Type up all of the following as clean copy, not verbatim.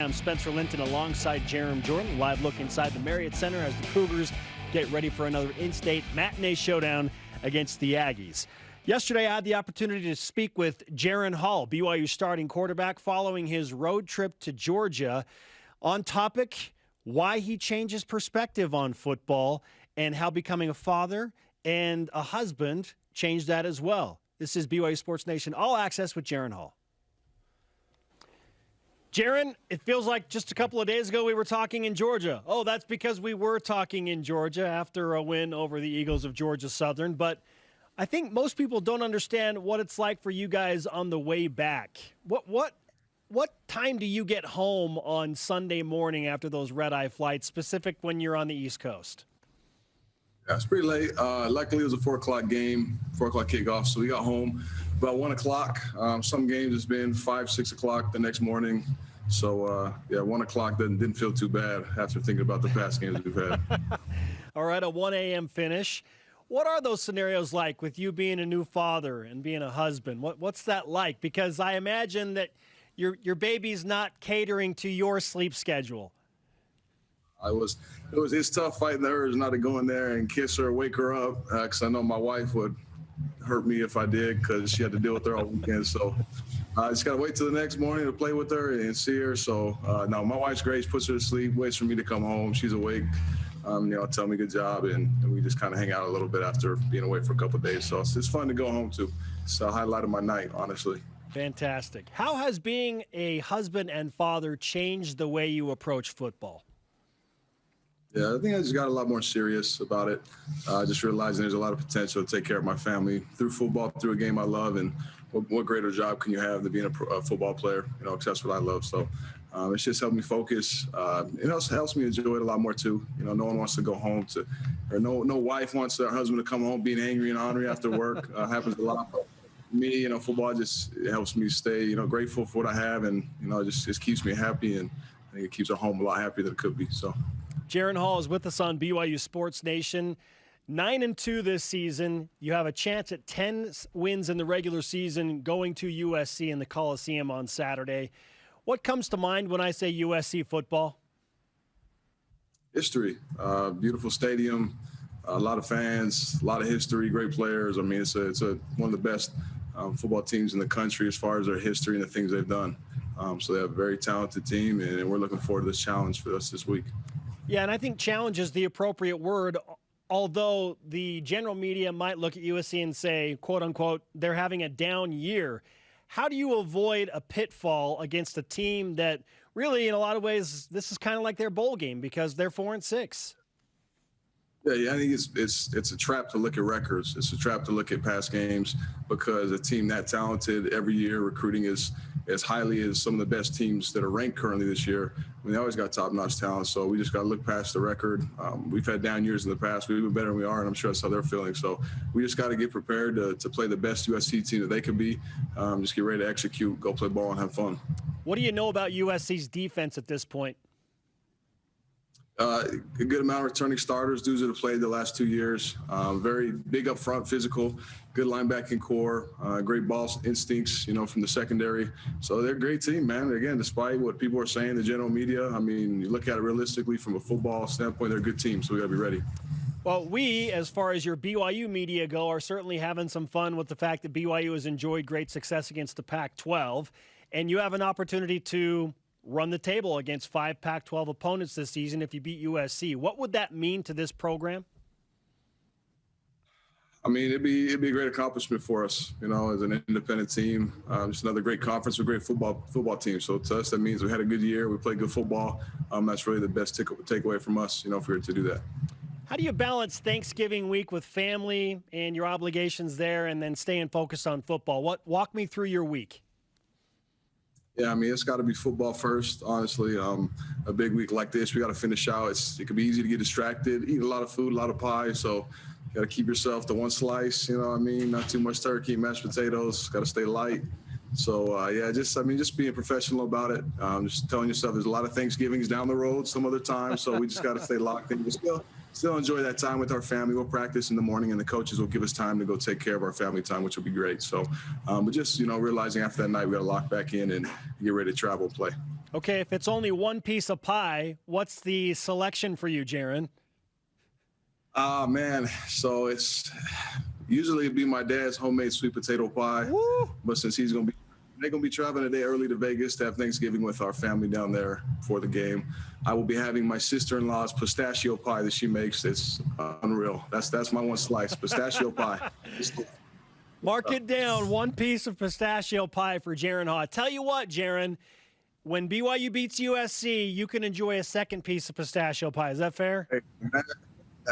I'm Spencer Linton alongside Jaren Jordan. Live look inside the Marriott Center as the Cougars get ready for another in-state matinee showdown against the Aggies. Yesterday, I had the opportunity to speak with Jaren Hall, BYU starting quarterback, following his road trip to Georgia. On topic, why he changed his perspective on football and how becoming a father and a husband changed that as well. This is BYU Sports Nation All Access with Jaren Hall. Jaren, it feels like just a couple of days ago we were talking in Georgia. Oh, that's because we were talking in Georgia after a win over the Eagles of Georgia Southern. But I think most people don't understand what it's like for you guys on the way back. What time do you get home on Sunday morning after those red-eye flights, specific when you're on the East Coast? Yeah, it's pretty late. Luckily, it was a 4 o'clock game, 4 o'clock kickoff, so we got home about 1 o'clock. Some games it's been 5, 6 o'clock the next morning. So, 1 o'clock didn't feel too bad after thinking about the past games we've had. All right, a 1 a.m. finish. What are those scenarios like with you being a new father and being a husband? What's that like? Because I imagine that your baby's not catering to your sleep schedule. It's tough fighting the urge not to go in there and kiss her, wake her up, because I know my wife would hurt me if I did, because she had to deal with her all weekend. So I just got to wait till the next morning to play with her and see her. So no, my wife's great. She puts her to sleep, waits for me to come home. She's awake. Tell me good job, and we just kind of hang out a little bit after being away for a couple of days. So it's fun to go home to. It's a highlight of my night, honestly. Fantastic. How has being a husband and father changed the way you approach football? Yeah, I think I just got a lot more serious about it. Just realizing there's a lot of potential to take care of my family through football, through a game I love, and what greater job can you have than being a football player? Because that's what I love. So it's just helped me focus. It also helps me enjoy it a lot more too. No one wants to go home no wife wants their husband to come home being angry and ornery after work. Happens a lot. But me, football just helps me stay, grateful for what I have, and just keeps me happy, and I think it keeps our home a lot happier than it could be. So. Jaren Hall is with us on BYU Sports Nation. 9-2 this season. You have a chance at 10 wins in the regular season going to USC in the Coliseum on Saturday. What comes to mind when I say USC football? History. Beautiful stadium, a lot of fans, a lot of history, great players. I mean, it's one of the best football teams in the country as far as their history and the things they've done. So they have a very talented team, and we're looking forward to this challenge for us this week. Yeah, and I think challenge is the appropriate word, although the general media might look at USC and say, quote unquote, they're having a down year. How do you avoid a pitfall against a team that really, in a lot of ways, this is kind of like their bowl game because they're 4-6? Yeah, I think it's a trap to look at records. It's a trap to look at past games, because a team that talented every year, recruiting is as highly as some of the best teams that are ranked currently this year. I mean, they always got top-notch talent, so we just got to look past the record. We've had down years in the past. We've been better than we are, and I'm sure that's how they're feeling. So we just got to get prepared to play the best USC team that they can be. Just get ready to execute, go play ball, and have fun. What do you know about USC's defense at this point? A good amount of returning starters, dudes that have played the last 2 years. Very big up front, physical, good linebacking core, great ball instincts, from the secondary. So they're a great team, man. Again, despite what people are saying, the general media, I mean, you look at it realistically from a football standpoint, they're a good team, so we got to be ready. Well, we, as far as your BYU media go, are certainly having some fun with the fact that BYU has enjoyed great success against the Pac-12, and you have an opportunity to run the table against 5 Pac-12 opponents this season if you beat USC. What would that mean to this program? I mean, it'd be a great accomplishment for us, as an independent team. Just another great conference with great football team. So to us, that means we had a good year. We played good football. That's really the best takeaway from us, if we were to do that. How do you balance Thanksgiving week with family and your obligations there, and then staying focused on football? Walk me through your week. Yeah, I mean, it's got to be football first, honestly. A big week like this, we got to finish out. It can be easy to get distracted, eat a lot of food, a lot of pie. So you got to keep yourself to one slice, not too much turkey, mashed potatoes, got to stay light. So, just being professional about it. Just telling yourself there's a lot of Thanksgivings down the road some other time. So we just got to stay locked in. But still enjoy that time with our family. We'll practice in the morning, and the coaches will give us time to go take care of our family time, which will be great. So, but just, realizing after that night, we got to lock back in and get ready to travel and play. Okay, if it's only one piece of pie, what's the selection for you, Jaren? Man, so it's usually it'd be my dad's homemade sweet potato pie. Woo! But since they're gonna be traveling today early to Vegas to have Thanksgiving with our family down there for the game, I will be having my sister-in-law's pistachio pie that she makes. It's unreal. That's my one slice, pistachio pie. Mark it down. One piece of pistachio pie for Jaren Hall. Tell you what, Jaren, when BYU beats USC, you can enjoy a second piece of pistachio pie. Is that fair? Hey,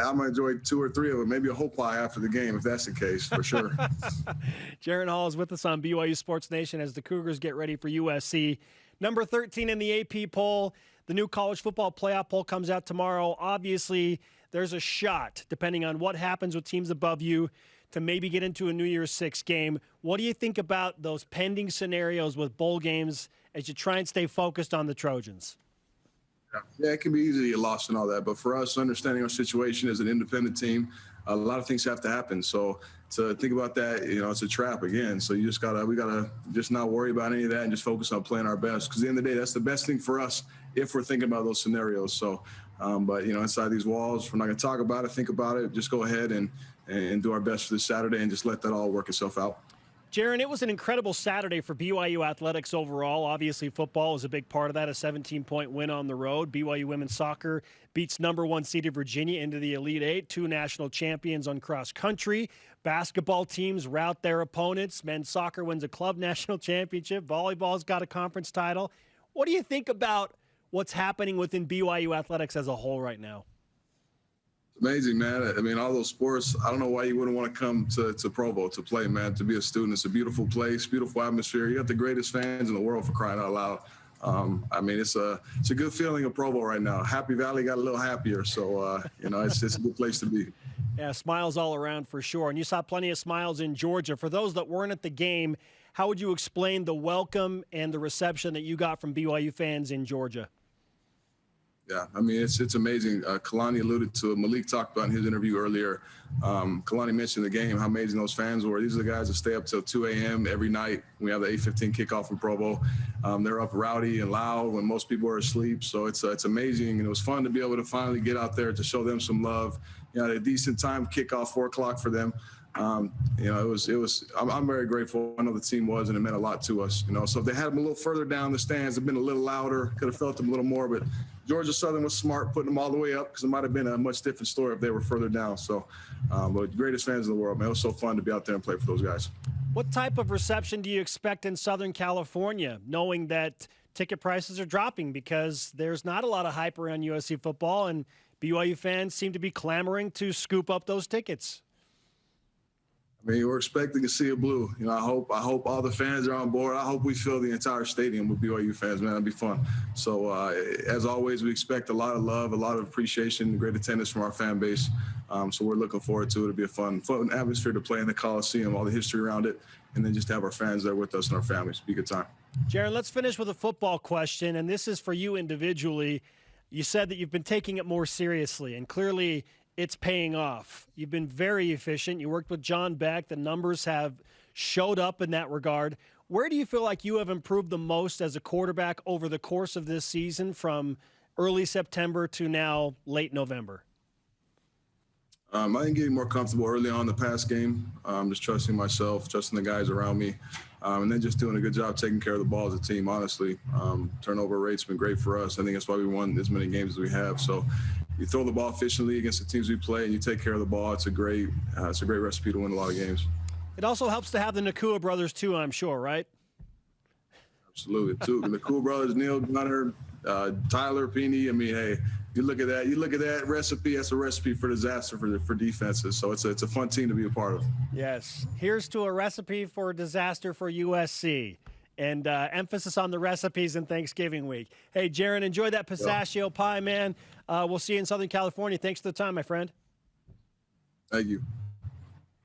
I'm going to enjoy 2 or 3 of them, maybe a whole pie after the game, if that's the case, for sure. Jaren Hall is with us on BYU Sports Nation as the Cougars get ready for USC. Number 13 in the AP poll. The new college football playoff poll comes out tomorrow. Obviously, there's a shot, depending on what happens with teams above you, to maybe get into a New Year's Six game. What do you think about those pending scenarios with bowl games as you try and stay focused on the Trojans? Yeah, it can be easy to get lost in all that. But for us, understanding our situation as an independent team, a lot of things have to happen. So to think about that, it's a trap again. So we gotta just not worry about any of that and just focus on playing our best. Because at the end of the day, that's the best thing for us if we're thinking about those scenarios. So, but inside these walls, we're not gonna talk about it, think about it. Just go ahead and do our best for this Saturday and just let that all work itself out. Jaren, it was an incredible Saturday for BYU athletics overall. Obviously, football was a big part of that, a 17-point win on the road. BYU women's soccer beats number 1 seeded Virginia into the Elite Eight, 2 national champions on cross country. Basketball teams rout their opponents. Men's soccer wins a club national championship. Volleyball's got a conference title. What do you think about what's happening within BYU athletics as a whole right now? Amazing, man. I mean, all those sports, I don't know why you wouldn't want to come to Provo to play, man, to be a student. It's a beautiful place, beautiful atmosphere. You got the greatest fans in the world, for crying out loud. I mean, it's a good feeling in Provo right now. Happy Valley got a little happier, so, it's a good place to be. Yeah, smiles all around for sure. And you saw plenty of smiles in Georgia. For those that weren't at the game, how would you explain the welcome and the reception that you got from BYU fans in Georgia? Yeah, I mean, it's amazing. Kalani alluded to it. Malik talked about in his interview earlier. Kalani mentioned the game, how amazing those fans were. These are the guys that stay up till 2 a.m. every night. We have the 8:15 kickoff in Provo. They're up rowdy and loud when most people are asleep. So it's amazing. And it was fun to be able to finally get out there to show them some love. A decent time kickoff, 4 o'clock for them. It was. I'm very grateful. I know the team was, and it meant a lot to us. So if they had them a little further down the stands, it'd been a little louder. Could have felt them a little more, but Georgia Southern was smart putting them all the way up because it might have been a much different story if they were further down. So, but greatest fans in the world, man. It was so fun to be out there and play for those guys. What type of reception do you expect in Southern California, knowing that ticket prices are dropping because there's not a lot of hype around USC football, and BYU fans seem to be clamoring to scoop up those tickets? I mean, we're expecting to see it blue. I hope all the fans are on board. I hope we fill the entire stadium with BYU fans, man. It'll be fun. So, as always, we expect a lot of love, a lot of appreciation, great attendance from our fan base. So we're looking forward to it. It'll be a fun atmosphere to play in the Coliseum, all the history around it, and then just have our fans there with us and our families. Be a good time. Jaren, let's finish with a football question, and this is for you individually. You said that you've been taking it more seriously, and clearly it's paying off. You've been very efficient. You worked with John Beck. The numbers have showed up in that regard. Where do you feel like you have improved the most as a quarterback over the course of this season from early September to now late November? I think getting more comfortable early on in the pass game, just trusting myself, trusting the guys around me, and then just doing a good job taking care of the ball as a team, honestly. Turnover rate's been great for us. I think that's why we won as many games as we have. So you throw the ball efficiently against the teams we play and you take care of the ball. It's a great recipe to win a lot of games. It also helps to have the Nakua brothers too, I'm sure, right? Absolutely. The Nakua brothers, Neil, Gunner, Tyler, Peeney. I mean, hey, you look at that recipe. That's a recipe for disaster for defenses. So it's a fun team to be a part of. Yes. Here's to a recipe for disaster for USC. And emphasis on the recipes in Thanksgiving week. Hey, Jaren, enjoy that pistachio pie, man. We'll see you in Southern California. Thanks for the time, my friend. Thank you.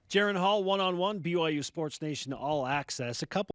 Jaren Hall, one-on-one, BYU Sports Nation All Access. A couple